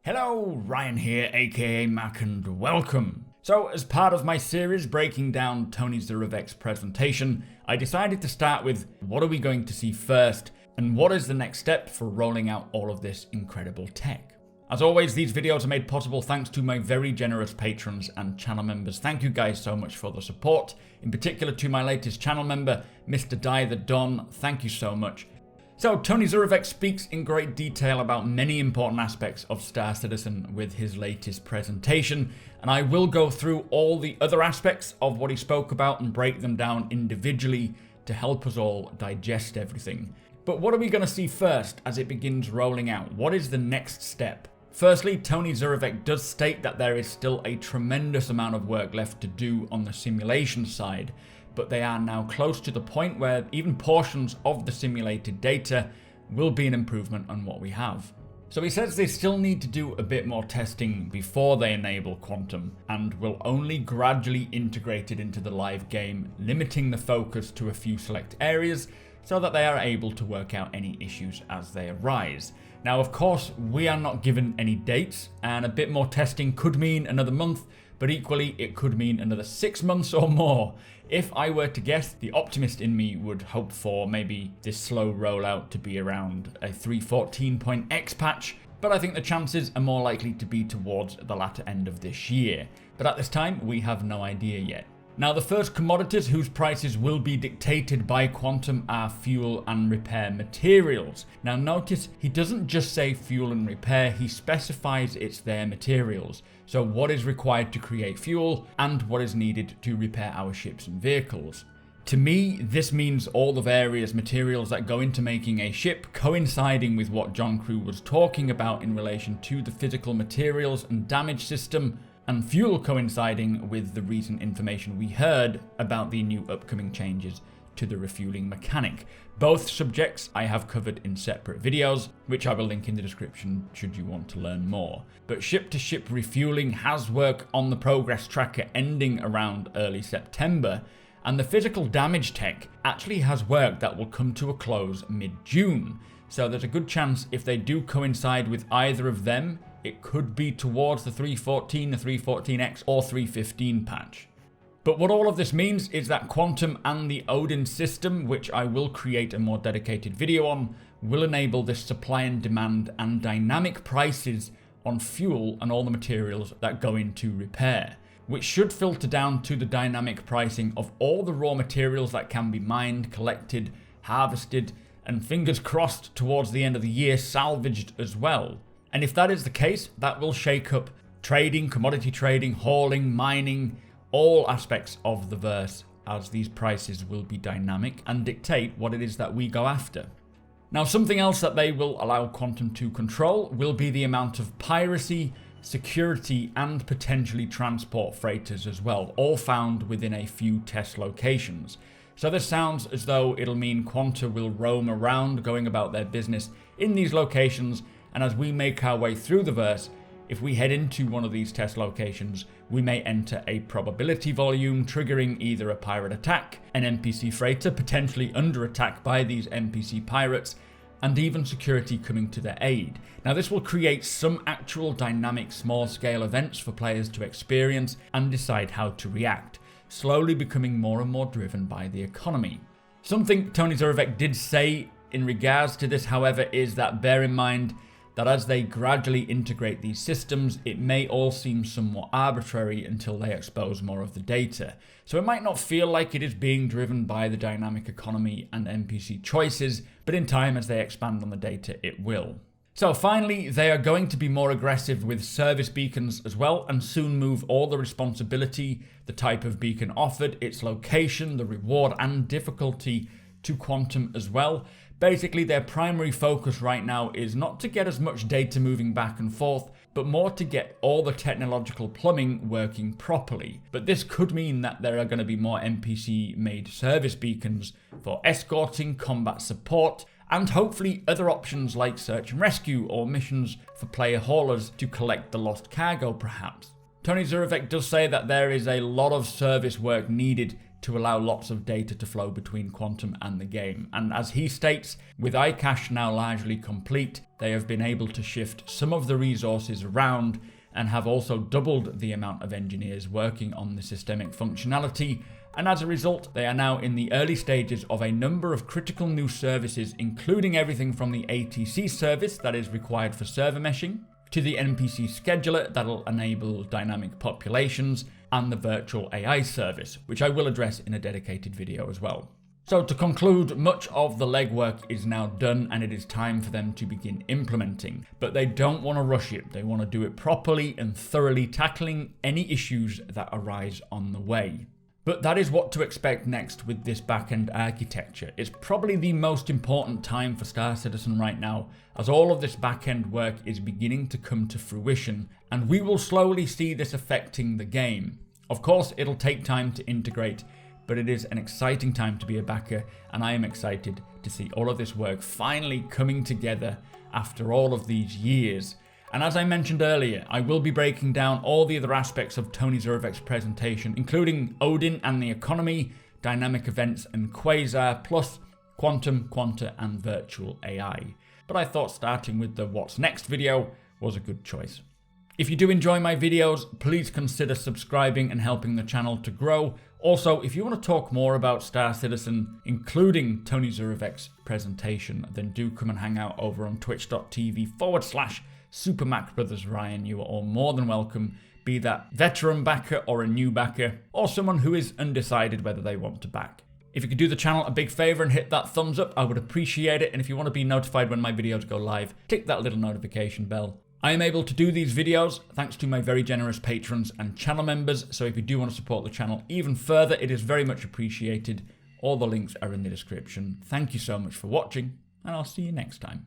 Hello, Ryan here, aka Mac, and welcome. So, as part of my series breaking down Tony Zurevec's presentation, I decided to start with what are we going to see first, and what is the next step for rolling out all of this incredible tech. As always, these videos are made possible thanks to my very generous patrons and channel members. Thank you guys so much for the support. In particular to my latest channel member, Mr. Die the Don, thank you so much. So, Tony Zurevec speaks in great detail about many important aspects of Star Citizen with his latest presentation, and I will go through all the other aspects of what he spoke about and break them down individually to help us all digest everything. But what are we going to see first as it begins rolling out? What is the next step? Firstly, Tony Zurevec does state that there is still a tremendous amount of work left to do on the simulation side, but they are now close to the point where even portions of the simulated data will be an improvement on what we have. So he says they still need to do a bit more testing before they enable Quantum, and will only gradually integrate it into the live game, limiting the focus to a few select areas so that they are able to work out any issues as they arise. Now, of course, we are not given any dates, and a bit more testing could mean another month, but equally it could mean another 6 months or more. If I were to guess, the optimist in me would hope for maybe this slow rollout to be around a 3.14.x patch, but I think the chances are more likely to be towards the latter end of this year. But at this time, we have no idea yet. Now, the first commodities whose prices will be dictated by Quantum are fuel and repair materials. Now notice, he doesn't just say fuel and repair, he specifies it's their materials. So what is required to create fuel and what is needed to repair our ships and vehicles. To me, this means all the various materials that go into making a ship, coinciding with what John Crew was talking about in relation to the physical materials and damage system, and fuel coinciding with the recent information we heard about the new upcoming changes to the refueling mechanic. Both subjects I have covered in separate videos, which I will link in the description should you want to learn more. But ship-to-ship refueling has work on the progress tracker ending around early September, and the physical damage tech actually has work that will come to a close mid-June. So there's a good chance if they do coincide with either of them, it could be towards the 3.14, the 3.14x or 3.15 patch. But what all of this means is that Quantum and the Odin system, which I will create a more dedicated video on, will enable this supply and demand and dynamic prices on fuel and all the materials that go into repair, which should filter down to the dynamic pricing of all the raw materials that can be mined, collected, harvested, and fingers crossed towards the end of the year salvaged as well. And if that is the case, that will shake up trading, commodity trading, hauling, mining, all aspects of the verse, as these prices will be dynamic and dictate what it is that we go after. Now, something else that they will allow Quantum to control will be the amount of piracy, security, and potentially transport freighters as well, all found within a few test locations. So this sounds as though it'll mean Quanta will roam around going about their business in these locations, and as we make our way through the verse, if we head into one of these test locations, we may enter a probability volume triggering either a pirate attack, an NPC freighter potentially under attack by these NPC pirates, and even security coming to their aid. Now this will create some actual dynamic small scale events for players to experience and decide how to react, slowly becoming more and more driven by the economy. Something Tony Zurevec did say in regards to this, however, is that bear in mind that as they gradually integrate these systems, it may all seem somewhat arbitrary until they expose more of the data. So it might not feel like it is being driven by the dynamic economy and NPC choices, but in time as they expand on the data, it will. So finally, they are going to be more aggressive with service beacons as well, and soon move all the responsibility, the type of beacon offered, its location, the reward and difficulty to Quantum as well. Basically, their primary focus right now is not to get as much data moving back and forth, but more to get all the technological plumbing working properly. But this could mean that there are going to be more NPC-made service beacons for escorting, combat support, and hopefully other options like search and rescue or missions for player haulers to collect the lost cargo perhaps. Tony Zurevec does say that there is a lot of service work needed to allow lots of data to flow between Quantum and the game. And as he states, with iCache now largely complete, they have been able to shift some of the resources around and have also doubled the amount of engineers working on the systemic functionality. And as a result, they are now in the early stages of a number of critical new services, including everything from the ATC service that is required for server meshing, to the NPC scheduler that'll enable dynamic populations, and the Virtual AI service, which I will address in a dedicated video as well. So to conclude, much of the legwork is now done and it is time for them to begin implementing. But they don't want to rush it. They want to do it properly and thoroughly, tackling any issues that arise on the way. But that is what to expect next with this backend architecture. It's probably the most important time for Star Citizen right now, as all of this backend work is beginning to come to fruition, and we will slowly see this affecting the game. Of course, it'll take time to integrate, but it is an exciting time to be a backer, and I am excited to see all of this work finally coming together after all of these years. And as I mentioned earlier, I will be breaking down all the other aspects of Tony Zurovec's presentation, including Odin and the economy, dynamic events and Quasar, plus Quantum, Quanta and Virtual AI. But I thought starting with the What's Next video was a good choice. If you do enjoy my videos, please consider subscribing and helping the channel to grow. Also, if you want to talk more about Star Citizen, including Tony Zurovec's presentation, then do come and hang out over on twitch.tv/supermacbrothers Ryan. You are all more than welcome, be that veteran backer or a new backer, or someone who is undecided whether they want to back. If you could do the channel a big favor and hit that thumbs up, I would appreciate it. And if you want to be notified when my videos go live, click that little notification bell. I am able to do these videos thanks to my very generous patrons and channel members, so if you do want to support the channel even further, it is very much appreciated. All the links are in the description. Thank you so much for watching, and I'll see you next time.